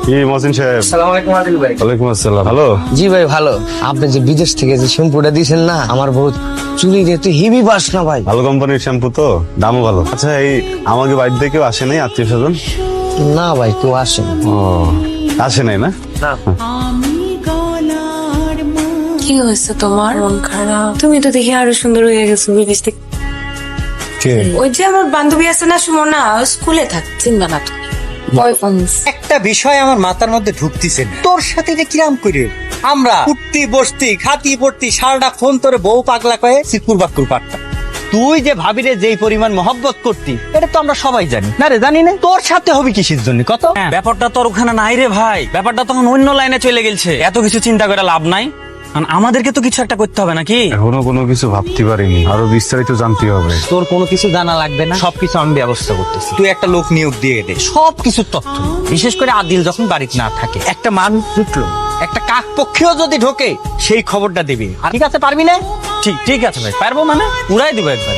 কি মহসিন সাহেব? আসসালামু আলাইকুম আদিল ভাই। ওয়ালাইকুম আসসালাম। ভালো? জি ভাই ভালো। আপনি যে বিদেশ থেকে যে শ্যাম্পুটা দিয়েছেন না, আমার বহুত চুলি যেতে হেভি বাস না ভাই। ভালো কোম্পানির শ্যাম্পু তো, দামও ভালো। আচ্ছা, এই আমাকে বাড়িতে কেউ আসে নাই, আত্মীয় স্বজন? না ভাই কেউ আসেন। ও, আসে নাই না? কি হয়েছে তোমার? মন খারাপ? তুমি তো দেখি আরো সুন্দর হয়ে গেছো বিদেশ থেকে। কে? ওই যে আমার বান্ধবী আছে না সুমনা, স্কুলে থাক, চিনবা না তুমি। বয়ফ্রেন্ড। একটা বিষয় আমার মাথার মধ্যে ঢুকতেছে না। তোর সাথে যে কিরাম করে আমরা উঠতি বসতি খাতি পড়তি সারাটা ফোন তোরে বউ পাগলা কয়ে সিকুর বাকুর পারতাম। তুই যে ভাবিরে যেই পরিমাণ মহব্বত করতি এটা তো আমরা সবাই জানি। না রে জানি না, তোর সাথে হবে কিসের জন্য কত? ব্যাপারটা তোর ওখানে নাই রে ভাই, ব্যাপারটা তখন অন্য লাইনে চলে গেছে। এত কিছু চিন্তা করে লাভ নাই, কারণ আমাদেরকে তো কিছু একটা করতে হবে নাকি? এখনো কোনো কিছু ভাবতে পারিনি, আরো বিস্তারিত জানতে হবে। তোর কোনো কিছু জানা লাগবে না, সবকিছু আমি ব্যবস্থা করতেছি। তুই একটা লোক নিয়োগ দিয়ে দে, সব কিছুর তথ্য, বিশেষ করে আদিল যখন বাড়িতে না থাকে। একটা মানুষ ঢুকলো, একটা কাক পক্ষীও যদি ঢোকে সেই খবরটা দিবি। ঠিক আছে, পারবি না? ঠিক আছে ভাই, পারবো মানে উড়াই দিব একবার।